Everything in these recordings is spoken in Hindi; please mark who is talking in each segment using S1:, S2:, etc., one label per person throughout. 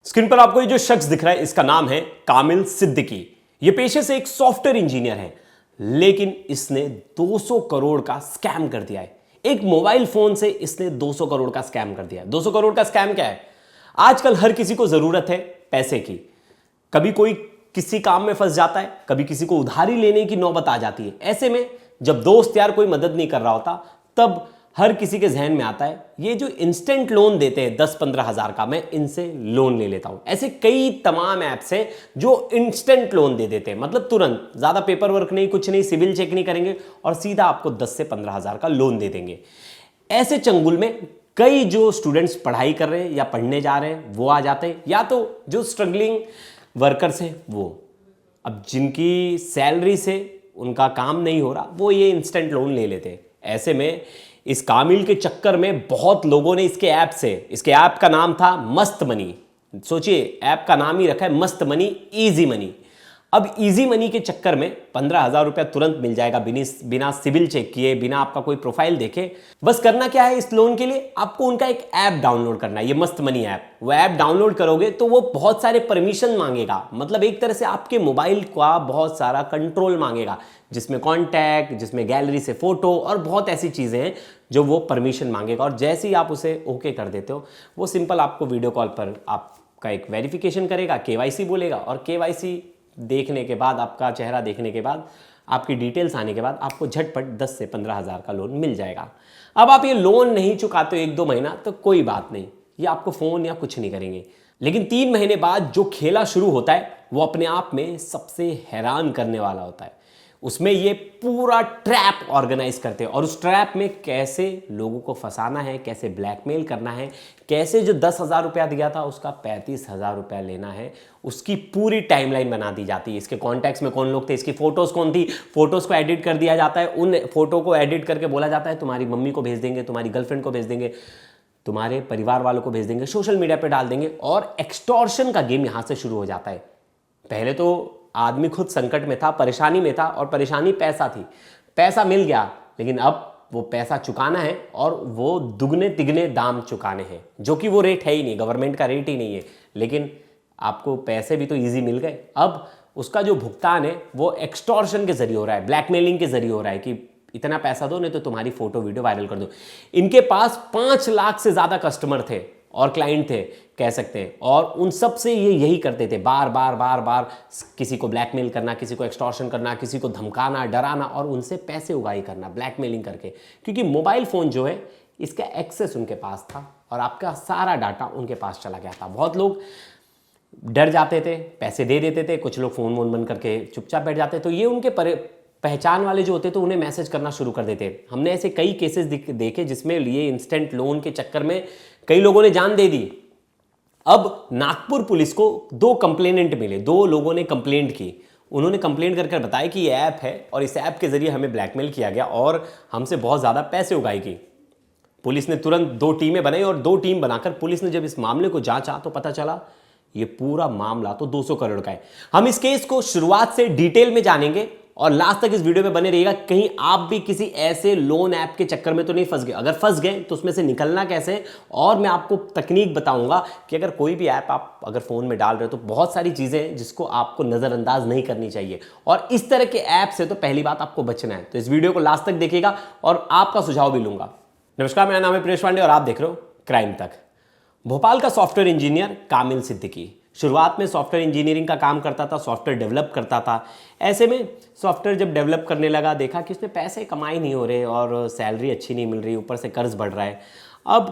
S1: स्क्रीन पर आपको ये जो शख्स दिख रहा है इसका नाम है कामिल सिद्दीकी। ये पेशे से एक सॉफ्टवेयर इंजीनियर है, लेकिन इसने 200 करोड़ का स्कैम कर दिया है। एक मोबाइल फोन से इसने 200 करोड़ का स्कैम कर दिया है। 200 करोड़ का स्कैम क्या है? आजकल हर किसी को जरूरत है पैसे की। कभी कोई किसी काम में फंस जाता है, कभी किसी को उधारी लेने की नौबत आ जाती है। ऐसे में जब दोस्त यार कोई मदद नहीं कर रहा होता, तब हर किसी के जहन में आता है ये जो इंस्टेंट लोन देते हैं 10-15 हजार का, मैं इनसे लोन ले लेता हूं। ऐसे कई तमाम ऐप्स हैं जो इंस्टेंट लोन दे देते हैं, मतलब तुरंत, ज्यादा पेपर वर्क नहीं, कुछ नहीं, सिविल चेक नहीं करेंगे और सीधा आपको 10 से 15 हजार का लोन दे देंगे। ऐसे चंगुल में कई जो स्टूडेंट्स पढ़ाई कर रहे हैं या पढ़ने जा रहे हैं वो आ जाते हैं, या तो जो स्ट्रगलिंग वर्कर्स हैं वो, अब जिनकी सैलरी से उनका काम नहीं हो रहा, वो ये इंस्टेंट लोन ले लेते हैं। ऐसे में इस कामिल के चक्कर में बहुत लोगों ने इसके ऐप का नाम था मस्त मनी। सोचिए, ऐप का नाम ही रखा है मस्त मनी, इजी मनी। अब इजी मनी के चक्कर में 15,000 रुपया तुरंत मिल जाएगा, बिना सिविल चेक किए, बिना आपका कोई प्रोफाइल देखे। बस करना क्या है, इस लोन के लिए आपको उनका एक ऐप डाउनलोड करना है, ये मस्त मनी ऐप। वो ऐप डाउनलोड करोगे तो वो बहुत सारे परमिशन मांगेगा, मतलब एक तरह से आपके मोबाइल का बहुत सारा कंट्रोल मांगेगा, जिसमें कॉन्टैक्ट, जिसमें गैलरी से फोटो और बहुत ऐसी चीजें हैं जो वो परमिशन मांगेगा। और जैसे ही आप उसे ओके कर देते हो, वो सिंपल आपको वीडियो कॉल पर आपका एक वेरिफिकेशन करेगा, केवाईसी बोलेगा, और केवाईसी देखने के बाद, आपका चेहरा देखने के बाद, आपकी डिटेल्स आने के बाद आपको झटपट 10 से 15 हजार का लोन मिल जाएगा। अब आप ये लोन नहीं चुकाते हो 1-2 महीना तो कोई बात नहीं, ये आपको फोन या कुछ नहीं करेंगे। लेकिन 3 महीने बाद जो खेला शुरू होता है वो अपने आप में सबसे हैरान करने वाला होता है। उसमें ये पूरा ट्रैप ऑर्गेनाइज करते हैं, और उस ट्रैप में कैसे लोगों को फंसाना है, कैसे ब्लैकमेल करना है, कैसे जो 10,000 रुपया दिया था उसका 35,000 रुपया लेना है, उसकी पूरी टाइमलाइन बना दी जाती है। इसके कॉन्टैक्ट्स में कौन लोग थे, इसकी फोटोज कौन थी, फोटोज को एडिट कर दिया जाता है। उन फोटो को एडिट करके बोला जाता है तुम्हारी मम्मी को भेज देंगे, तुम्हारी गर्लफ्रेंड को भेज देंगे, तुम्हारे परिवार वालों को भेज देंगे, सोशल मीडिया पे डाल देंगे, और एक्सटॉर्शन का गेम यहां से शुरू हो जाता है। पहले तो आदमी खुद संकट में था, परेशानी में था, और परेशानी पैसा थी। पैसा मिल गया, लेकिन अब वो पैसा चुकाना है, और वो दुगने तिगने दाम चुकाने हैं, जो कि वो रेट है ही नहीं, गवर्नमेंट का रेट ही नहीं है। लेकिन आपको पैसे भी तो इजी मिल गए, अब उसका जो भुगतान है वो एक्सटॉर्शन के जरिए हो रहा है, ब्लैकमेलिंग के जरिए हो रहा है कि इतना पैसा दो, नहीं तो तुम्हारी फोटो वीडियो वायरल कर दो। इनके पास 5 लाख से ज्यादा कस्टमर थे और क्लाइंट थे, कह सकते हैं, और उन सब से ये यही करते थे, बार बार किसी को ब्लैकमेल करना, किसी को एक्सटॉर्शन करना, किसी को धमकाना, डराना, और उनसे पैसे उगाही करना ब्लैकमेलिंग करके। क्योंकि मोबाइल फोन जो है, इसका एक्सेस उनके पास था और आपका सारा डाटा उनके पास चला गया था। बहुत लोग डर जाते थे, पैसे दे देते थे, कुछ लोग फोन वोन बंद करके चुपचाप बैठ जाते, तो ये उनके पहचान वाले जो होते तो उन्हें मैसेज करना शुरू कर देते। हमने ऐसे कई केसेस देखे जिसमें ये इंस्टेंट लोन के चक्कर में कई लोगों ने जान दे दी। अब नागपुर पुलिस को 2 कंप्लेनेंट मिले, 2 लोगों ने कंप्लेंट की। उन्होंने कंप्लेंट करके बताया कि ये ऐप है और इस ऐप के जरिए हमें ब्लैकमेल किया गया और हमसे बहुत ज्यादा पैसे उगाई की। पुलिस ने तुरंत 2 टीमें बनाई, और 2 टीम बनाकर पुलिस ने जब इस मामले को जांचा तो पता चला ये पूरा मामला तो 200 करोड़ का है। हम इस केस को शुरुआत से डिटेल में जानेंगे और लास्ट तक इस वीडियो में बने रहिएगा। कहीं आप भी किसी ऐसे लोन ऐप के चक्कर में तो नहीं फंस गए। अगर फंस गए तो उसमें से निकलना कैसे, और मैं आपको तकनीक बताऊंगा कि अगर कोई भी ऐप आप अगर फोन में डाल रहे हो तो बहुत सारी चीजें हैं जिसको आपको नजरअंदाज नहीं करनी चाहिए, और इस तरह के ऐप से तो पहली बात आपको बचना है। तो इस वीडियो को लास्ट तक देखिएगा और आपका सुझाव भी लूंगा। नमस्कार, मेरा नाम है प्रेश पांडे और आप देख रहे हो क्राइम तक। भोपाल का सॉफ्टवेयर इंजीनियर कामिल सिद्दीकी शुरुआत में सॉफ्टवेयर इंजीनियरिंग का काम करता था, सॉफ्टवेयर डेवलप करता था। ऐसे में सॉफ्टवेयर जब डेवलप करने लगा, देखा कि उसमें पैसे कमाई नहीं हो रहे और सैलरी अच्छी नहीं मिल रही, ऊपर से कर्ज बढ़ रहा है। अब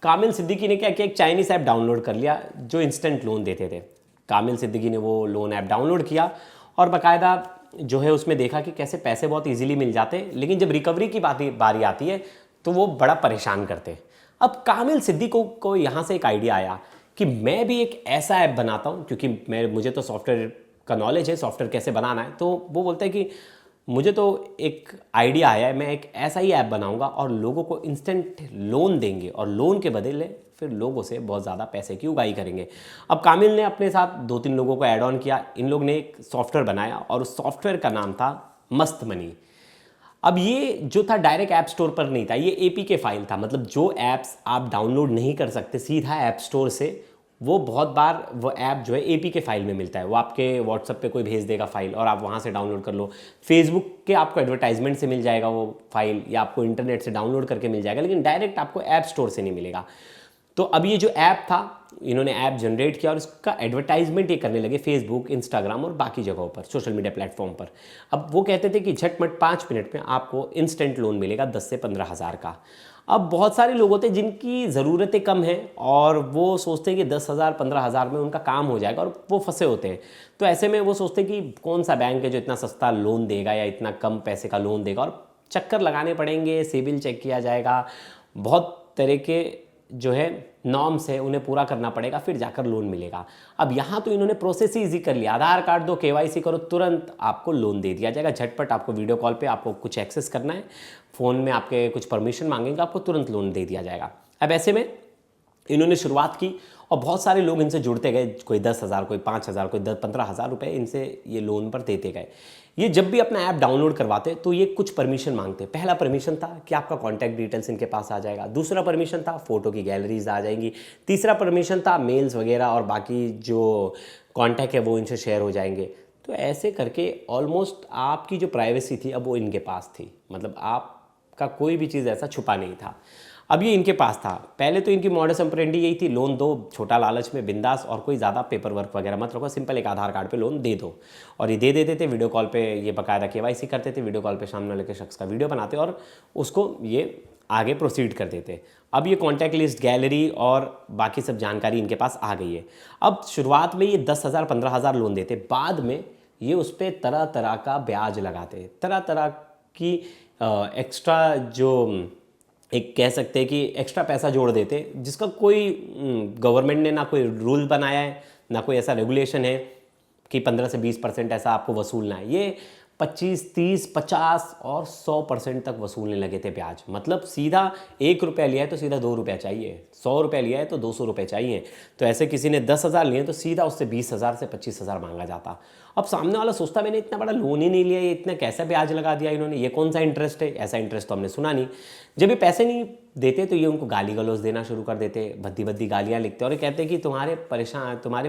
S1: कामिल सिद्दीकी ने क्या किया, एक चाइनीज ऐप डाउनलोड कर लिया जो इंस्टेंट लोन देते थे। कामिल सिद्दीकी ने वो लोन ऐप डाउनलोड किया और बाकायदा जो है उसमें देखा कि कैसे पैसे बहुत ईजिली मिल जाते हैं, लेकिन जब रिकवरी की बारी आती है तो वो बड़ा परेशान करते हैं। अब कामिल सिद्दीकी को यहाँ से एक आइडिया आया कि मैं भी एक ऐसा ऐप बनाता हूँ, क्योंकि मुझे तो सॉफ्टवेयर का नॉलेज है, सॉफ्टवेयर कैसे बनाना है। तो वो बोलता है कि मुझे तो एक आइडिया आया है, मैं एक ऐसा ही ऐप बनाऊंगा और लोगों को इंस्टेंट लोन देंगे और लोन के बदले फिर लोगों से बहुत ज़्यादा पैसे की उगाही करेंगे। अब कामिल ने अपने साथ 2-3 लोगों को ऐड ऑन किया। इन लोग ने एक सॉफ्टवेयर बनाया और उस सॉफ्टवेयर का नाम था मस्त मनी। अब ये जो था डायरेक्ट ऐप स्टोर पर नहीं था, ये एपीके फाइल था, मतलब जो ऐप्स आप डाउनलोड नहीं कर सकते सीधा ऐप स्टोर से वो बहुत बार वो ऐप जो है एपीके फाइल में मिलता है, वो आपके व्हाट्सएप पे कोई भेज देगा फाइल और आप वहाँ से डाउनलोड कर लो। फेसबुक के आपको एडवर्टाइजमेंट से मिल जाएगा वो फाइल, या आपको इंटरनेट से डाउनलोड करके मिल जाएगा, लेकिन डायरेक्ट आपको ऐप स्टोर से नहीं मिलेगा। तो अब ये जो ऐप था, इन्होंने ऐप जनरेट किया और इसका एडवर्टाइजमेंट ये करने लगे फेसबुक, इंस्टाग्राम और बाकी जगहों पर, सोशल मीडिया प्लेटफॉर्म पर। अब वो कहते थे कि झटमट 5 मिनट में आपको इंस्टेंट लोन मिलेगा 10 से 15 हज़ार का। अब बहुत सारे लोग होते हैं जिनकी ज़रूरतें कम हैं और वो सोचते हैं कि 10,000 15,000 में उनका काम हो जाएगा, और वो फंसे होते हैं। तो ऐसे में वो सोचते हैं कि कौन सा बैंक है जो इतना सस्ता लोन देगा या इतना कम पैसे का लोन देगा, और चक्कर लगाने पड़ेंगे, सिबिल चेक किया जाएगा, बहुत तरह के जो है नॉर्म्स है उन्हें पूरा करना पड़ेगा, फिर जाकर लोन मिलेगा। अब यहाँ तो इन्होंने प्रोसेस ही ईजी कर लिया, आधार कार्ड दो, केवाईसी करो, तुरंत आपको लोन दे दिया जाएगा झटपट। आपको वीडियो कॉल पे आपको कुछ एक्सेस करना है, फ़ोन में आपके कुछ परमिशन मांगेंगे, आपको तुरंत लोन दे दिया जाएगा। अब ऐसे में इन्होंने शुरुआत की और बहुत सारे लोग इनसे जुड़ते गए, कोई 10,000, कोई 5,000, कोई 15,000 रुपये इनसे ये लोन पर देते गए। ये जब भी अपना ऐप डाउनलोड करवाते तो ये कुछ परमिशन मांगते। पहला परमिशन था कि आपका कॉन्टैक्ट डिटेल्स इनके पास आ जाएगा, दूसरा परमिशन था फ़ोटो की गैलरीज आ जाएंगी, तीसरा परमिशन था मेल्स वगैरह और बाकी जो कॉन्टैक्ट है वो इनसे शेयर हो जाएंगे। तो ऐसे करके ऑलमोस्ट आपकी जो प्राइवेसी थी अब वो इनके पास थी, मतलब आपका कोई भी चीज़ ऐसा छुपा नहीं था। अब ये इनके पास था। पहले तो इनकी मॉडस ऑपरेंडी यही थी, लोन दो छोटा लालच में बिंदास, और कोई ज़्यादा पेपर वर्क वगैरह मत रखो, सिंपल एक आधार कार्ड पे लोन दे दो। और ये दे देते थे, वीडियो कॉल पे ये बाकायदा केवाईसी करते थे, वीडियो कॉल पे सामने वाले के शख्स का वीडियो बनाते और उसको ये आगे प्रोसीड कर देते। अब ये कॉन्टैक्ट लिस्ट, गैलरी और बाकी सब जानकारी इनके पास आ गई है। अब शुरुआत में ये 10,000 15,000 लोन देते, बाद में ये उस पर तरह तरह का ब्याज लगाते, तरह तरह की एक्स्ट्रा जो एक कह सकते हैं कि एक्स्ट्रा पैसा जोड़ देते, जिसका कोई गवर्नमेंट ने ना कोई रूल बनाया है, ना कोई ऐसा रेगुलेशन है कि 15 से 20% ऐसा आपको वसूलना है। ये 25, 30, 50 और 100% तक वसूलने लगे थे ब्याज। मतलब सीधा 1 रुपया लिया है तो सीधा 2 रुपया चाहिए, 100 रुपया लिया है तो 200 रुपये चाहिए। तो ऐसे किसी ने 10,000 लिए तो सीधा उससे 20,000 से 25,000 मांगा जाता। अब सामने वाला सोचता मैंने इतना बड़ा लोन ही नहीं लिया, ये इतना कैसा ब्याज लगा दिया इन्होंने, ये कौन सा इंटरेस्ट है, ऐसा इंटरेस्ट तो हमने सुना नहीं। जब ये पैसे नहीं देते तो ये उनको गाली गलौज देना शुरू कर देते, भद्दी भद्दी गालियाँ लिखते और ये कहते कि तुम्हारे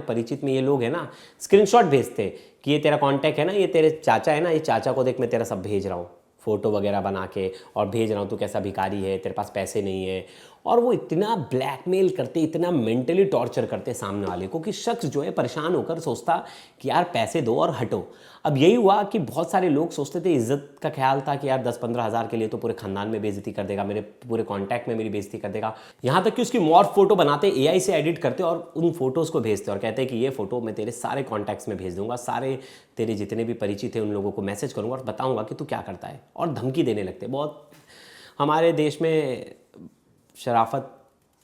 S1: परिचित में ये लोग हैं ना, स्क्रीनशॉट भेजते कि ये तेरा कॉन्टैक्ट है ना, ये तेरे चाचा है ना, ये चाचा को देख मैं तेरा सब भेज रहा हूँ, फ़ोटो वगैरह बना के और भेज रहा हूँ, तू कैसा भिखारी है, तेरे पास पैसे नहीं है। और वो इतना ब्लैकमेल करते, इतना मेंटली टॉर्चर करते सामने वाले को कि शख्स जो है परेशान होकर सोचता कि यार पैसे दो और हटो। अब यही हुआ कि बहुत सारे लोग सोचते थे, इज्जत का ख्याल था कि यार 10-15 हज़ार के लिए तो पूरे खानदान में बेइज्जती कर देगा, मेरे पूरे कॉन्टैक्ट में मेरी बेइज्जती कर देगा। यहाँ तक कि उसकी मॉर्फ फोटो बनाते, एआई से एडिट करते और उन फोटोज़ को भेजते और कहते हैं कि ये फोटो मैं तेरे सारे कॉन्टैक्ट्स में भेज दूंगा, सारे तेरे जितने भी परिचित हैं उन लोगों को मैसेज करूँगा और बताऊँगा कि तू क्या करता है, और धमकी देने लगते। बहुत हमारे देश में शराफत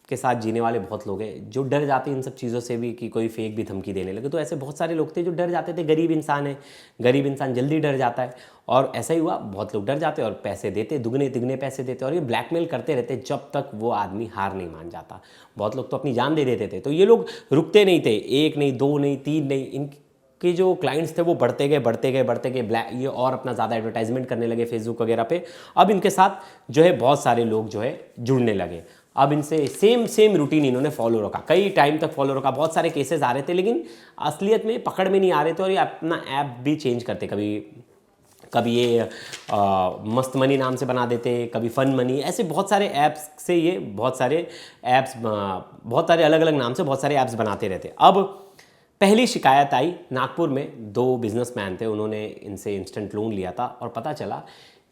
S1: के साथ जीने वाले बहुत लोग हैं जो डर जाते हैं इन सब चीज़ों से भी कि कोई फेक भी धमकी देने लगे। तो ऐसे बहुत सारे लोग थे जो डर जाते थे, गरीब इंसान है, गरीब इंसान जल्दी डर जाता है, और ऐसा ही हुआ, बहुत लोग डर जाते और पैसे देते, दुगने तिगने पैसे देते, और ये ब्लैकमेल करते रहते जब तक वो आदमी हार नहीं मान जाता। बहुत लोग तो अपनी जान दे देते थे। तो ये लोग रुकते नहीं थे, 1 नहीं 2 नहीं 3 नहीं, इनके जो क्लाइंट्स थे वो बढ़ते गए ब्लैक ये और अपना ज़्यादा एडवर्टाइजमेंट करने लगे फेसबुक वगैरह पे। अब इनके साथ जो है बहुत सारे लोग जो है जुड़ने लगे। अब इनसे सेम रूटीन इन्होंने फॉलो रखा, कई टाइम तक फॉलो रखा। बहुत सारे केसेस आ रहे थे लेकिन असलियत में पकड़ में नहीं आ रहे थे, और ये अपना ऐप भी चेंज करते, कभी ये मस्त मनी नाम से बना देते, कभी फन मनी, ऐसे बहुत सारे ऐप्स से ये बहुत सारे अलग अलग नाम से बहुत सारे ऐप्स बनाते रहते। अब पहली शिकायत आई नागपुर में, 2 बिजनेसमैन थे, उन्होंने इनसे इंस्टेंट लोन लिया था और पता चला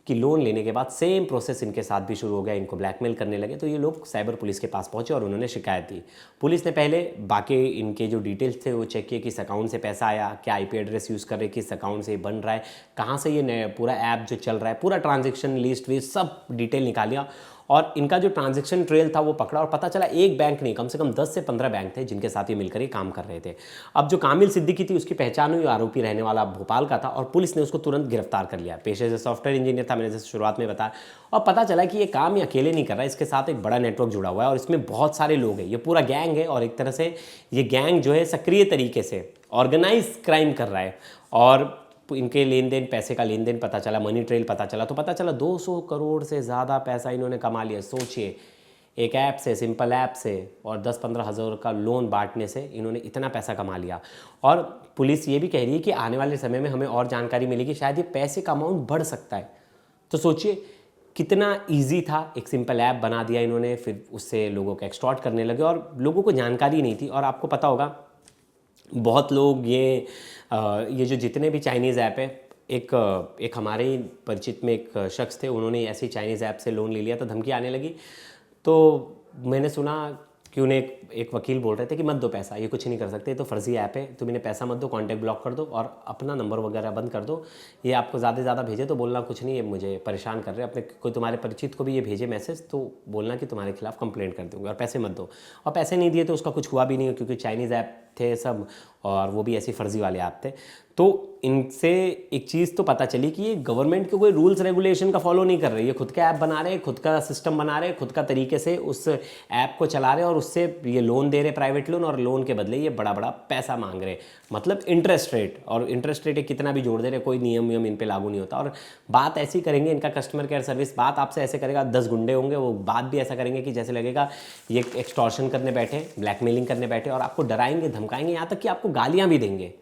S1: कि लोन लेने के बाद सेम प्रोसेस इनके साथ भी शुरू हो गया, इनको ब्लैकमेल करने लगे। तो ये लोग साइबर पुलिस के पास पहुंचे और उन्होंने शिकायत दी। पुलिस ने पहले बाकी इनके जो डिटेल्स थे वो चेक किए, किस अकाउंट से पैसा आया, क्या आईपी एड्रेस यूज़ कर रहे, किस अकाउंट से ये बन रहा है, कहाँ से ये पूरा ऐप जो चल रहा है, पूरा ट्रांजेक्शन लिस्ट वी सब डिटेल निकालिया और इनका जो ट्रांजैक्शन ट्रेल था वो पकड़ा और पता चला एक बैंक नहीं, कम से कम 10 से 15 बैंक थे जिनके साथ ये मिलकर ये काम कर रहे थे। अब जो कामिल सिद्दीकी थी उसकी पहचान हुई, आरोपी रहने वाला भोपाल का था और पुलिस ने उसको तुरंत गिरफ्तार कर लिया। पेशे से सॉफ्टवेयर इंजीनियर था, मैंने जैसे शुरुआत में बताया, और पता चला कि ये काम ये अकेले नहीं कर रहा है, इसके साथ एक बड़ा नेटवर्क जुड़ा हुआ है और इसमें बहुत सारे लोग हैं, ये पूरा गैंग है और एक तरह से ये गैंग जो है सक्रिय तरीके से ऑर्गेनाइज क्राइम कर रहा है। और इनके लेन देन, पैसे का लेन देन पता चला, मनी ट्रेल पता चला, तो पता चला 200 करोड़ से ज़्यादा पैसा इन्होंने कमा लिया। सोचिए एक ऐप से, सिंपल ऐप से और 10-15 हज़ार का लोन बांटने से इन्होंने इतना पैसा कमा लिया। और पुलिस ये भी कह रही है कि आने वाले समय में हमें और जानकारी मिलेगी, शायद ये पैसे का अमाउंट बढ़ सकता है। तो सोचिए कितना इजी था, एक सिंपल ऐप बना दिया इन्होंने, फिर उससे लोगों को एक्सटॉर्ट करने लगे और लोगों को जानकारी नहीं थी। और आपको पता होगा बहुत लोग ये जो जितने भी चाइनीज़ ऐप है, एक हमारे ही परिचित में एक शख्स थे, उन्होंने ऐसी चाइनीज़ ऐप से लोन ले लिया तो धमकी आने लगी। तो मैंने सुना कि उन्हें एक वकील बोल रहे थे कि मत दो पैसा, ये कुछ नहीं कर सकते, तो फर्जी ऐप है, तुम इन्हें पैसा मत दो, कॉन्टैक्ट ब्लॉक कर दो और अपना नंबर वगैरह बंद कर दो, ये आपको ज़्यादा से ज़्यादा भेजे तो बोलना कुछ नहीं, ये मुझे परेशान कर रहे हैं, अपने कोई तुम्हारे परिचित को भी ये भेजे मैसेज तो बोलना कि तुम्हारे खिलाफ कंप्लेंट कर दूँगा और पैसे मत दो। और पैसे नहीं दिए तो उसका कुछ हुआ भी नहीं, क्योंकि चाइनीज़ ऐप थे सब और वो भी ऐसी फर्जी वाले ऐप थे। तो इनसे एक चीज़ तो पता चली कि ये गवर्नमेंट के कोई रूल्स रेगुलेशन का फॉलो नहीं कर रहे, ये खुद का ऐप बना रहे हैं, खुद का सिस्टम बना रहे हैं, खुद का तरीके से उस ऐप को चला रहे हैं और उससे ये लोन दे रहे, प्राइवेट लोन, और लोन के बदले ये बड़ा बड़ा पैसा मांग रहे, मतलब इंटरेस्ट रेट। और इंटरेस्ट रेट कितना भी जोड़ दे रहे, कोई नियम इन पे लागू नहीं होता। और बात ऐसी करेंगे, इनका कस्टमर केयर सर्विस बात आपसे ऐसे करेगा, 10 गुंडे होंगे वो बात भी ऐसा करेंगे कि जैसे लगेगा ये एक्सटॉर्शन करने बैठे, ब्लैकमेलिंग करने बैठे, और आपको डराएंगे, धमकाएंगे, यहाँ तक कि आपको गालियाँ भी देंगे।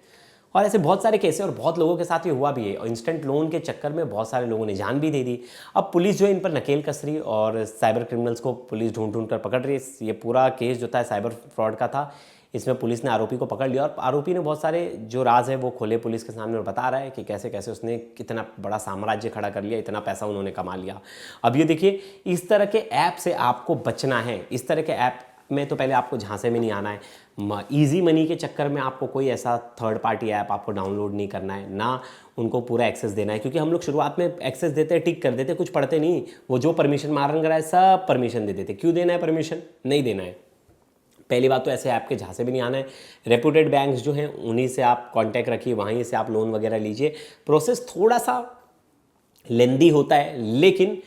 S1: और ऐसे बहुत सारे केस हैं और बहुत लोगों के साथ ये हुआ भी है, और इंस्टेंट लोन के चक्कर में बहुत सारे लोगों ने जान भी दे दी। अब पुलिस जो है इन पर नकेल कस रही और साइबर क्रिमिनल्स को पुलिस ढूंढ ढूंढ कर पकड़ रही है। ये पूरा केस जो था साइबर फ्रॉड का था, इसमें पुलिस ने आरोपी को पकड़ लिया और आरोपी ने बहुत सारे जो राज है वो खोले पुलिस के सामने और बता रहा है कि कैसे कैसे उसने कितना बड़ा साम्राज्य खड़ा कर लिया, इतना पैसा उन्होंने कमा लिया। अब ये देखिए, इस तरह के ऐप से आपको बचना है। इस तरह के ऐप में तो पहले आपको झांसे में नहीं आना है। इजी मनी के चक्कर में आपको कोई ऐसा थर्ड पार्टी ऐप आपको डाउनलोड नहीं करना है, ना उनको पूरा एक्सेस देना है, क्योंकि हम लोग शुरुआत में एक्सेस देते हैं, टिक कर देते, कुछ पढ़ते नहीं, वो जो परमिशन मांग रहा है सब परमिशन दे देते। क्यों देना है परमिशन? नहीं देना है। पहली बात तो ऐसे ऐप के झांसे भी नहीं आना है। रेपुटेड बैंक्स जो हैं उन्हीं से आप कांटेक्ट रखिए, वहीं से आप लोन वगैरह लीजिए। प्रोसेस थोड़ा सा लेंदी होता है लेकिन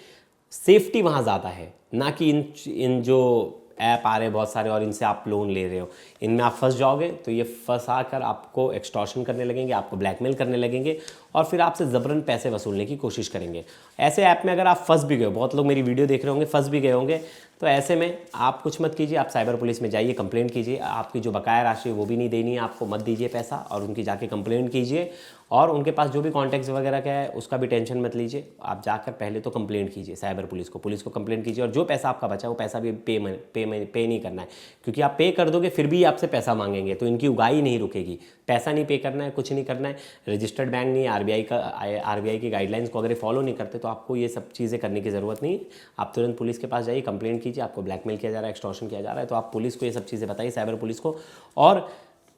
S1: सेफ्टी वहाँ ज़्यादा है, ना कि इन जो ऐप आ रहे हैं बहुत सारे और इनसे आप लोन ले रहे हो, इनमें आप फंस जाओगे तो ये फंसा कर आपको एक्सटॉर्शन करने लगेंगे, आपको ब्लैकमेल करने लगेंगे और फिर आपसे ज़बरन पैसे वसूलने की कोशिश करेंगे। ऐसे ऐप में अगर आप फंस भी गए हो, बहुत लोग मेरी वीडियो देख रहे होंगे फंस भी गए होंगे, तो ऐसे में आप कुछ मत कीजिए, आप साइबर पुलिस में जाइए, कंप्लेंट कीजिए। आपकी जो बकाया राशि है वो भी नहीं देनी है आपको, मत दीजिए पैसा और उनकी जाके कंप्लेंट कीजिए। और उनके पास जो भी कॉन्टैक्ट्स वगैरह का है उसका भी टेंशन मत लीजिए, आप जाकर पहले तो कंप्लेंट कीजिए साइबर पुलिस को कंप्लेंट कीजिए। और जो पैसा आपका बचा वो पैसा भी पे नहीं करना है, क्योंकि आप पे कर दोगे फिर भी आपसे पैसा मांगेंगे तो इनकी उगाही नहीं रुकेगी। पैसा नहीं पे करना है, कुछ नहीं करना है। रजिस्टर्ड बैंक नहीं, आरबीआई की गाइडलाइंस को अगर फॉलो नहीं करते तो आपको ये सब चीज़ें करने की ज़रूरत नहीं है। आप तुरंत पुलिस के पास जाइए, कंप्लेंट कीजिए, आपको ब्लैकमेल किया जा रहा है, एक्सटॉर्शन किया जा रहा है, तो आप पुलिस को ये सब चीज़ें बताइए, साइबर पुलिस को। और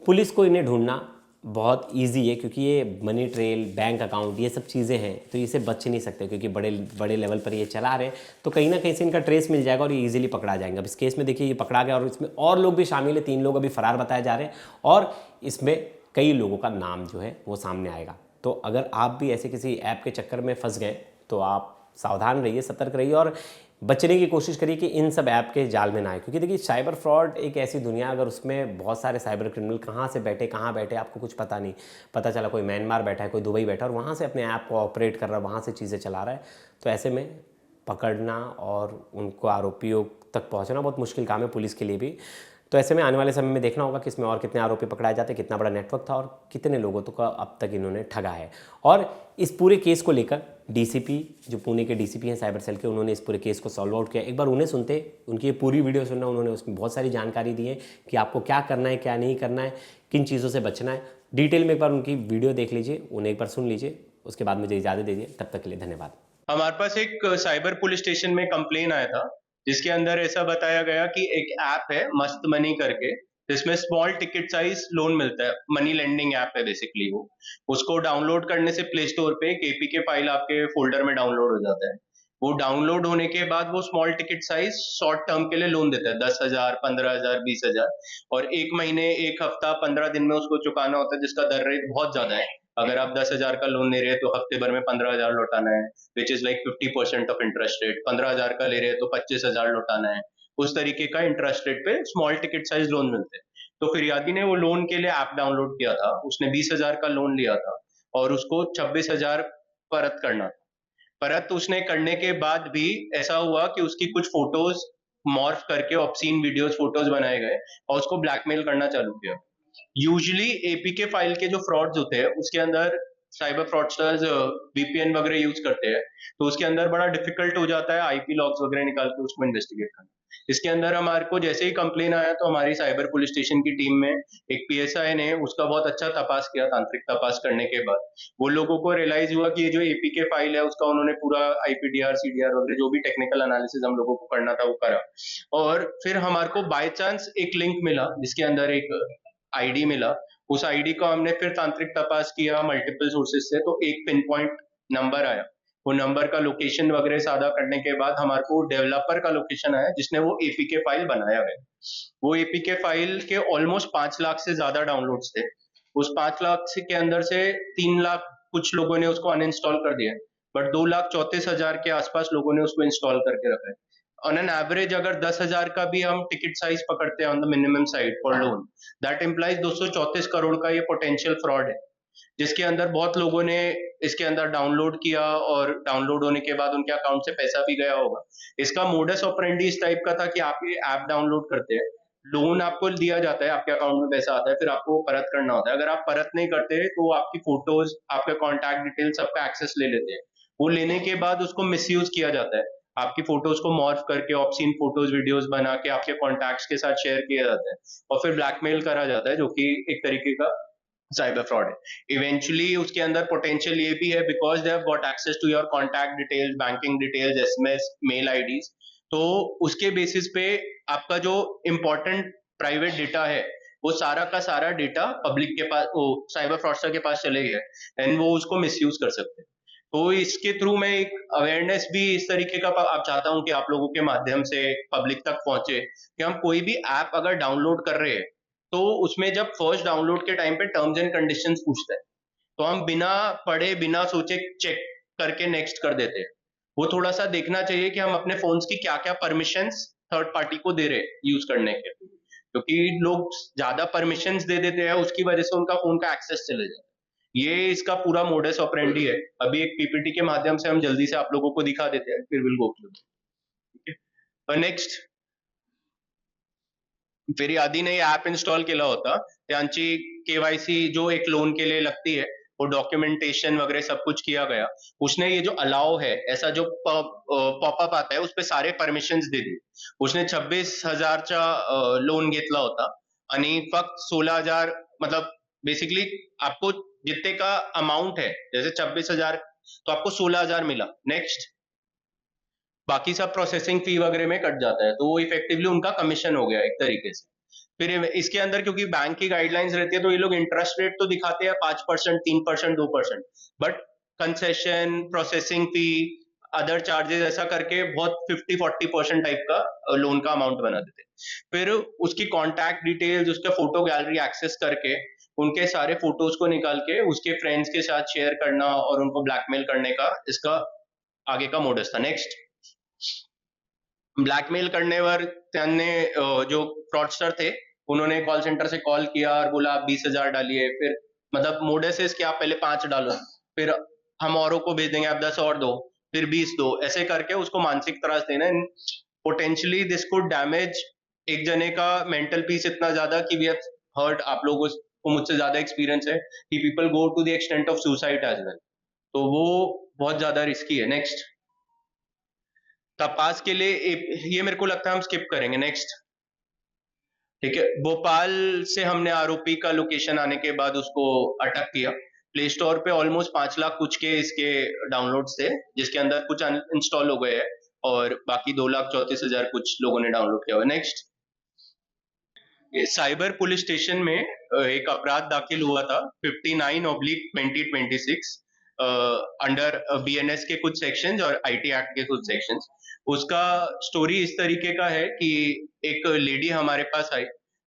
S1: पुलिस को इन्हें ढूंढना बहुत इजी है, क्योंकि ये मनी ट्रेल, बैंक अकाउंट, ये सब चीज़ें हैं तो इसे बच नहीं सकते, क्योंकि बड़े बड़े लेवल पर ये चला रहे, तो कहीं ना कहीं से इनका ट्रेस मिल जाएगा और ये इजीली पकड़ा जाएंगे। अब इस केस में देखिए ये पकड़ा गया और इसमें और लोग भी शामिल है, 3 लोग अभी फरार बताए जा रहे हैं और इसमें कई लोगों का नाम जो है वो सामने आएगा। तो अगर आप भी ऐसे किसी ऐप के चक्कर में फंस गए तो आप सावधान रहिए, सतर्क रहिए और बचने की कोशिश करिए कि इन सब ऐप के जाल में ना आए। क्योंकि देखिए साइबर फ्रॉड एक ऐसी दुनिया, अगर उसमें बहुत सारे साइबर क्रिमिनल कहाँ से बैठे कहाँ बैठे आपको कुछ पता नहीं, पता चला कोई म्यांमार बैठा है, कोई दुबई बैठा है और वहाँ से अपने ऐप को ऑपरेट कर रहा है, वहाँ से चीज़ें चला रहा है, तो ऐसे में पकड़ना और उनको आरोपियों तक पहुँचना बहुत मुश्किल काम है पुलिस के लिए भी। तो ऐसे में आने वाले समय में देखना होगा कि इसमें और कितने आरोपी पकड़ाए जाते, कितना बड़ा नेटवर्क था और कितने लोगों को अब तक इन्होंने ठगा है। और इस पूरे केस को लेकर डीसीपी, जो पुणे के डीसीपी हैं साइबर सेल के, उन्होंने इस पूरे केस को सॉल्व आउट किया। एक बार उन्हें सुनते, उनकी ये पूरी वीडियो सुनना, उन्होंने उसमें बहुत सारी जानकारी दी है कि आपको क्या करना है, क्या नहीं करना है, किन चीज़ों से बचना है। डिटेल में एक बार उनकी वीडियो देख लीजिए, उन्हें एक बार सुन लीजिए, उसके बाद मुझे इजाज़त दीजिए। तब तक के लिए धन्यवाद।
S2: हमारे पास एक साइबर पुलिस स्टेशन में कंप्लेन आया था, जिसके अंदर ऐसा बताया गया कि एक ऐप है मस्त मनी करके, जिसमें स्मॉल टिकट साइज लोन मिलता है, मनी लेंडिंग ऐप है बेसिकली वो। उसको डाउनलोड करने से प्ले स्टोर पे एक एपीके फाइल आपके फोल्डर में डाउनलोड हो जाता है। वो डाउनलोड होने के बाद वो small ticket size short term के लिए लोन देता है, 10,000, 15,000, 20,000, और 1 महीने, 1 हफ्ता, 15 दिन में उसको चुकाना होता है, जिसका दर रेट बहुत ज्यादा है। अगर आप 10,000 का लोन ले रहे हैं तो हफ्ते भर में 15,000 लौटाना है, which is like 50% of interest rate. 15,000 का ले रहे हैं तो 25,000 लौटाना है। उस तरीके का इंटरेस्ट रेट पे स्मॉल टिकट साइज लोन मिलते हैं। तो फिरियादी ने वो लोन के लिए ऐप डाउनलोड किया था, उसने 20,000 का लोन लिया था और उसको 26,000 परत करना था। परत उसने करने के बाद भी ऐसा हुआ कि उसकी कुछ फोटोज मॉर्फ करके ऑब्सीन वीडियोस फोटोज बनाए गए और उसको ब्लैकमेल करना चालू किया। यूजुअली एपीके फाइल के जो फ्रॉड्स होते हैं उसके अंदर साइबर फ्रॉडस्टर्स वीपीएन वगैरह यूज करते हैं, तो उसके अंदर बड़ा डिफिकल्ट हो जाता है आईपी लॉग्स वगैरह निकाल के उसको इन्वेस्टिगेट करना। इसके अंदर हमारे को जैसे ही कंप्लेन आया तो हमारी साइबर पुलिस स्टेशन की टीम में एक पीएसआई ने उसका बहुत अच्छा तपास किया। तांत्रिक तपास करने के बाद वो लोगों को रियलाइज हुआ कि ये जो एपीके फाइल है उसका उन्होंने पूरा आईपीडीआर सीडीआर वगैरह जो भी टेक्निकल एनालिसिस हम लोगों को करना था वो करा। और फिर हमारे को बाय चांस एक लिंक मिला जिसके अंदर एक आईडी मिला। उस आईडी को हमने फिर तांत्रिक तपास किया मल्टीपल सोर्सेज से, तो एक पिन पॉइंट नंबर आया। वो नंबर का लोकेशन वगैरह सादा करने के बाद हमारे को डेवलपर का लोकेशन आया जिसने वो एपीके फाइल बनाया है। वो एपीके फाइल के ऑलमोस्ट 5 लाख से ज्यादा डाउनलोड्स थे। उस 5 लाख के अंदर से 3 लाख कुछ लोगों ने उसको अनइंस्टॉल कर दिया, बट 2,34,000 के आसपास लोगों ने उसको इंस्टॉल करके रखा है। ऑन एन एवरेज अगर 10,000 का भी हम टिकट साइज पकड़ते हैं on the minimum side for loan, that implies 234 crore का ये पोटेंशियल फ्रॉड है, जिसके अंदर बहुत लोगों ने इसके अंदर डाउनलोड किया और डाउनलोड होने के बाद उनके अकाउंट से पैसा भी गया होगा। इसका मोडस ऑपरेंडी इस टाइप का था कि आप ये ऐप डाउनलोड करते हैं, लोन आपको दिया जाता है, आपके अकाउंट में पैसा आता है, फिर आपको परत करना होता है। अगर आप परत नहीं करते तो आपकी फोटोज, आपके कॉन्टैक्ट डिटेल सबका एक्सेस ले लेते हैं। वो लेने के बाद उसको मिसयूज किया जाता है, आपकी फोटोज को मॉर्फ करके ऑब्सीन फोटोज वीडियोस बना के आपके कॉन्टैक्ट्स के साथ शेयर किया जाता है और फिर ब्लैकमेल करा जाता है, जो कि एक तरीके का साइबर फ्रॉड है। इवेंचुअली उसके अंदर पोटेंशियल ये भी है because they have got access to your contact details, banking details, SMS, mail IDs, तो उसके बेसिस पे आपका जो इम्पोर्टेंट प्राइवेट डेटा है वो सारा का सारा डेटा पब्लिक के पास, वो साइबर फ्रॉडस्टर के पास चले गया एंड वो उसको मिसयूज कर सकते हैं। तो इसके थ्रू मैं एक अवेयरनेस भी इस तरीके का आप चाहता हूं कि आप लोगों के माध्यम से पब्लिक तक पहुंचे कि हम कोई भी ऐप अगर डाउनलोड कर रहे हैं तो उसमें जब फर्स्ट डाउनलोड के टाइम पे टर्म्स एंड कंडीशंस पूछते हैं तो हम बिना पढ़े बिना सोचे चेक करके नेक्स्ट कर देते हैं। वो थोड़ा सा देखना चाहिए कि हम अपने फोन्स की क्या क्या परमिशंस थर्ड पार्टी को दे रहे हैं यूज करने के, क्योंकि लोग ज्यादा परमिशंस दे देते हैं उसकी वजह से उनका फोन का एक्सेस चले जाता है। ये इसका पूरा मोडस ऑपरेंडी है। अभी एक पीपीटी के माध्यम से हम जल्दी से आप लोगों को दिखा देते हैं, फिर विल गो थ्रू। ठीक है, और नेक्स्ट फिर आधी ने ऐप इंस्टॉल केला होता त्यांची केवाईसी जो एक लोन के लिए लगती है वो डॉक्यूमेंटेशन वगैरह सब कुछ किया गया। उसने ये जो अलाउ है ऐसा जो पॉपअप आता है उस पर सारे परमिशंस दे दिए। उसने 26,000चा लोन घेतला होता आणि फक्त 16,000, मतलब बेसिकली आपको जितने का अमाउंट है जैसे 26,000 तो आपको 16,000 मिला। नेक्स्ट, बाकी सब प्रोसेसिंग फी वगैरह में कट जाता है, तो वो इफेक्टिवली उनका कमीशन हो गया एक तरीके से। फिर इसके अंदर क्योंकि बैंक की गाइडलाइंस रहती है तो ये लोग इंटरेस्ट रेट तो दिखाते हैं 5%, 3%, 2%, but concession, processing fee, other charges ऐसा करके बहुत 50-40% टाइप का लोन का अमाउंट बना देते हैं। फिर उसकी कॉन्टैक्ट डिटेल्स, उसका फोटो गैलरी एक्सेस करके उनके सारे फोटोज को निकाल के उसके फ्रेंड्स के साथ शेयर करना और उनको ब्लैकमेल करने का इसका आगे का मोडस था। नेक्स्ट, ब्लैकमेल करने पर त्यांने जो फ्रॉडस्टर थे उन्होंने कॉल सेंटर से कॉल किया और बोला आप 20,000 डालिए, फिर मतलब मोडस कि आप पहले 5 डालो, फिर हम औरों को भेज देंगे, आप 10 और दो, फिर 20 दो, ऐसे करके उसको मानसिक त्रास देना। पोटेंशियली दिस कुड डैमेज एक जने का मेंटल पीस इतना ज्यादा कि वी हैव हर्ट, आप लोगों को मुझसे ज्यादा एक्सपीरियंस है कि people go to the extent of suicide as well, तो वो बहुत ज्यादा रिस्की है। नेक्स्ट, तपास के लिए ये मेरे को लगता है हम स्किप करेंगे। नेक्स्ट, ठीक है, भोपाल से हमने आरोपी का लोकेशन आने के बाद उसको अटक किया। प्ले स्टोर पे ऑलमोस्ट 5 लाख कुछ के इसके डाउनलोड थे जिसके अंदर कुछ इंस्टॉल हो गए हैं और बाकी 2,34,000 कुछ लोगों ने डाउनलोड किया हुआ। नेक्स्ट, साइबर पुलिस स्टेशन में एक अपराध दाखिल हुआ था 59/2026 अंडर बीएनएस के कुछ सेक्शंस और आईटी एक्ट के कुछ सेक्शंस। उसका स्टोरी इस तरीके का है कि एक लेडी हमारे पास आई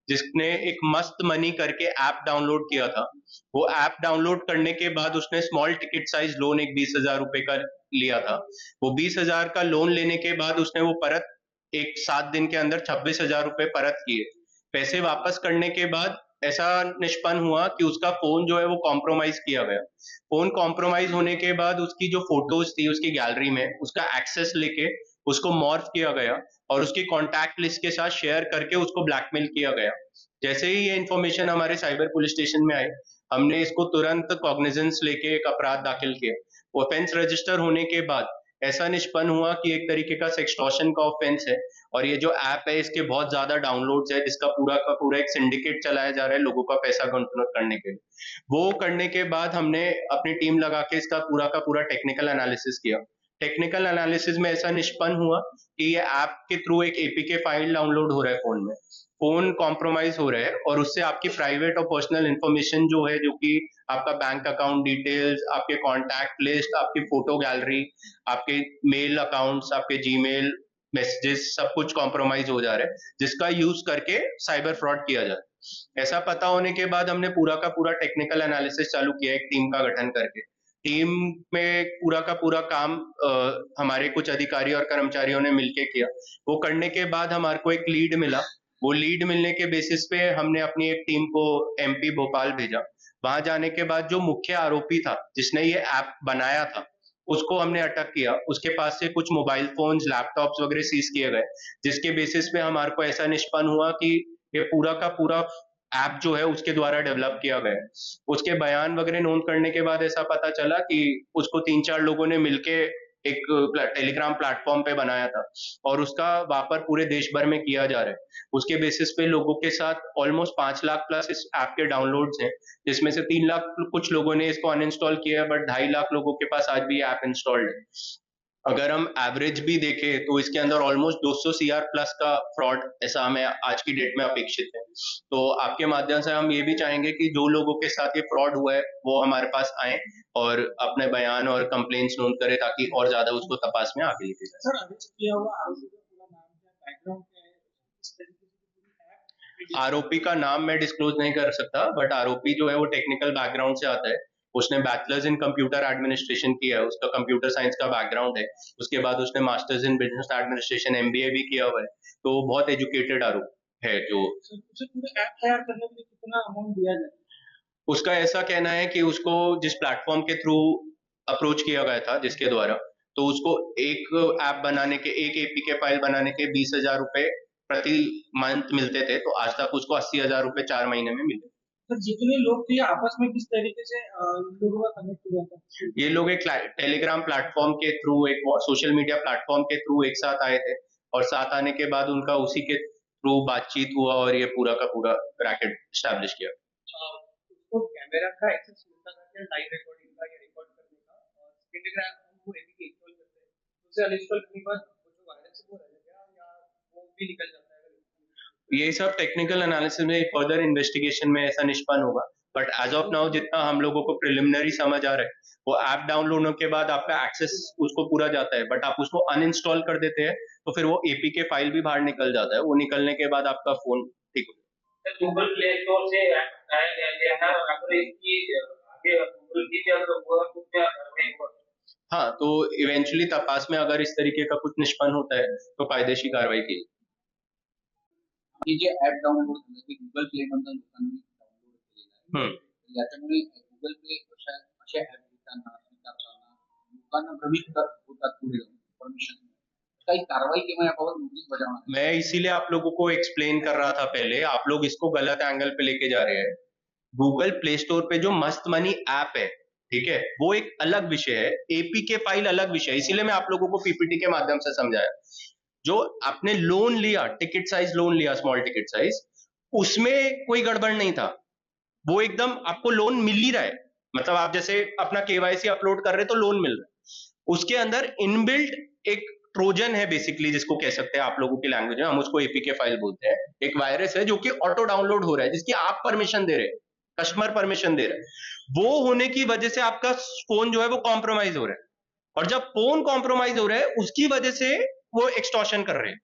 S2: जिसने एक मस्त मनी करके ऐप डाउनलोड किया था। वो ऐप डाउनलोड करने के बाद उसने स्मॉल टिकट साइज लोन एक 20,000 रुपए का लिया था। वो 20,000 का लोन लेने के बाद उसने वो परत एक 7 दिन के अंदर 26,000 रुपए परत किए। पैसे वापस करने के बाद ऐसा निष्पन्न हुआ कि उसका फोन जो है वो कॉम्प्रोमाइज किया गया। फोन कॉम्प्रोमाइज होने के बाद उसकी जो फोटोज थी उसकी गैलरी में उसका एक्सेस लेके उसको मॉर्फ किया गया और उसकी कॉन्टैक्ट लिस्ट के साथ शेयर करके उसको ब्लैकमेल किया गया। जैसे ही ये इन्फॉर्मेशन हमारे साइबर पुलिस स्टेशन में आई, हमने इसको तुरंत कॉग्निजेंस लेके एक अपराध दाखिल किया। ऑफेंस रजिस्टर होने के बाद ऐसा निष्पन्न हुआ कि एक तरीके का सेक्सटॉर्शन का ऑफेंस है और ये जो ऐप है इसके बहुत ज्यादा डाउनलोड्स है, जिसका पूरा का पूरा एक सिंडिकेट चलाया जा रहा है लोगों का पैसा कंट्रोल करने के लिए। वो करने के बाद हमने अपनी टीम लगा के इसका पूरा का पूरा टेक्निकल एनालिसिस किया। टेक्निकल एनालिसिस में ऐसा निष्पन्न हुआ कि ये ऐप के थ्रू एक एपीके फाइल डाउनलोड हो रहा है फोन में, फोन कॉम्प्रोमाइज हो रहा है और उससे आपकी प्राइवेट और पर्सनल इंफॉर्मेशन जो है, जो कि आपका बैंक अकाउंट डिटेल्स, आपके कॉन्टैक्ट लिस्ट, आपकी फोटो गैलरी, आपके मेल अकाउंट्स, आपके जीमेल मैसेजेस, सब कुछ कॉम्प्रोमाइज हो जा रहा है, जिसका यूज करके साइबर फ्रॉड किया जा रहा है। ऐसा पता होने के बाद हमने पूरा का पूरा टेक्निकल एनालिसिस चालू किया एक टीम का गठन करके। टीम में पूरा का पूरा काम हमारे कुछ अधिकारी और कर्मचारियों ने मिलकर किया। वो करने के बाद हमारे को एक लीड मिला। वो लीड मिलने के बेसिस पे हमने अपनी एक टीम को एमपी भोपाल भेजा। वहां जाने के बाद जो मुख्य आरोपी था जिसने ये ऐप बनाया था, उसको हमने अटक किया। उसके पास से कुछ मोबाइल फोन्स, लैपटॉप्स वगैरह सीज किए गए, जिसके बेसिस पे हमारे को ऐसा निष्पन्न हुआ कि ये पूरा का पूरा ऐप जो है उसके द्वारा डेवलप किया गया है। उसके बयान वगैरह नोट करने के बाद ऐसा पता चला कि उसको 3-4 लोगों ने मिलके एक टेलीग्राम प्लेटफॉर्म पे बनाया था और उसका वापर पूरे देश भर में किया जा रहा है। उसके बेसिस पे लोगों के साथ ऑलमोस्ट 5 लाख प्लस इस ऐप के डाउनलोड्स हैं, जिसमें से 3 लाख कुछ लोगों ने इसको अनइंस्टॉल किया है, बट 2.5 लाख लोगों के पास आज भी ऐप इंस्टॉल्ड है। अगर हम एवरेज भी देखें तो इसके अंदर ऑलमोस्ट 200 सीआर प्लस का फ्रॉड ऐसा हमें आज की डेट में अपेक्षित है। तो आपके माध्यम से हम ये भी चाहेंगे कि जो लोगों के साथ ये फ्रॉड हुआ है वो हमारे पास आए और अपने बयान और कंप्लेंट्स नोट करें, ताकि और ज्यादा उसको तपास में आगे लेके जाए।
S3: सर, अरेस्ट किया हुआ आरोपी का पूरा नाम क्या है, बैकग्राउंड क्या है, किस तरीके से पूरी ऐप
S2: आरोपी का नाम मैं डिस्क्लोज नहीं कर सकता, बट आरोपी जो है वो टेक्निकल बैकग्राउंड से आता है। उसने बैचलर्स इन कंप्यूटर एडमिनिस्ट्रेशन किया है, उसका कंप्यूटर साइंस का बैकग्राउंड है। उसके बाद उसने masters in business administration MBA भी किया हुआ है, तो वो बहुत एजुकेटेड आरोपी है। जो
S3: उसे पूरे ऐप तैयार करने के लिए कितना अमाउंट दिया जाए?
S2: उसका ऐसा कहना है कि उसको जिस प्लेटफॉर्म के थ्रू अप्रोच किया गया था, जिसके द्वारा, तो उसको एक ऐप बनाने के, एक एपीके फाइल बनाने के 20,000 रुपए प्रति मंथ मिलते थे, तो आज तक उसको 80,000 रुपए 4 महीने में मिले।
S3: सर, जितने लोग थे आपस में किस तरीके से इन लोगों का कनेक्ट हुआ था?
S2: ये लोग एक टेलीग्राम प्लेटफॉर्म के थ्रू, एक सोशल मीडिया प्लेटफॉर्म के थ्रू एक साथ आए थे और साथ आने के बाद उनका उसी के थ्रू बातचीत हुआ और ये पूरा का पूरा रैकेट स्टैब्लिश किया।
S3: उसको कैमरा का एक्सेस मिलता था क्या, लाइव रिकॉर्डिंग का या रिकॉर्ड करने का? और टेलीग्राम हम वो एपीके इंस्टॉल करते हैं, उसे अनइंस्टॉल करने के बाद वो जो वायरस है वो रह गया या वो भी निकल जाता है?
S2: ये सब टेक्निकल एनालिसिस में फर्दर इन्वेस्टिगेशन में ऐसा निष्पन्न होगा, बट एज ऑफ नाउ जितना हम लोगों को प्रिलिमिनरी समझ आ रहा है, वो ऐप डाउनलोड होने के बाद आपका एक्सेस उसको पूरा जाता है, बट आप उसको अनइंस्टॉल कर देते हैं तो फिर वो एपीके फाइल भी बाहर निकल जाता है। वो निकलने के बाद आपका फोन ठीक हो जाता है।
S4: गूगल प्ले स्टोर से ऐप हटाया गया है और अगर इसकी आगे गूगल की क्या तो वो कुछ क्या कार्रवाई होगा?
S2: हाँ, तो इवेंचुअली तपास में अगर इस तरीके का कुछ निष्पन्न होता है तो कायदेशीर कार्रवाई की।
S5: हे जे ऍप डाउनलोड झालं ते गुगल प्ले मधून लोकांनी डाउनलोड केलेलं आहे. याच्यामुळे गुगल प्ले अशा ऍप घेताना स्वीकारताना लोकांना भ्रमित होतात पुढे जाऊन परमिशन काही कारवाई किंवा याबाबत नोटीस बजावणार आहे.
S2: मैं इसीलिए आप लोगों को एक्सप्लेन कर रहा था पहले, आप लोग इसको गलत एंगल पे लेके जा रहे हैं। गूगल प्ले स्टोर पे जो मस्त मनी ऐप है, ठीक है, वो एक अलग विषय है, एपीके फाइल अलग विषय है। इसीलिए मैं आप लोगों को पीपीटी के माध्यम से समझाया। जो आपने लोन लिया, टिकट साइज लोन लिया, स्मॉल टिकट साइज, उसमें कोई गड़बड़ नहीं था। वो एकदम आपको लोन मिल ही रहा है, मतलब आप जैसे अपना केवाईसी अपलोड कर रहे तो लोन मिल रहा है। उसके अंदर इनबिल्ट एक ट्रोजन है बेसिकली, जिसको कह सकते हैं आप लोगों की लैंग्वेज में, हम उसको एपीके फाइल बोलते हैं। एक वायरस है जो कि ऑटो डाउनलोड हो रहा है, जिसकी आप परमिशन दे रहे हैं, कस्टमर परमिशन दे रहे हैं। वो होने की वजह से आपका फोन जो है वो कॉम्प्रोमाइज हो रहा है, और जब फोन कॉम्प्रोमाइज हो रहा है उसकी वजह से वो एक्सटॉर्शन कर रहे हैं।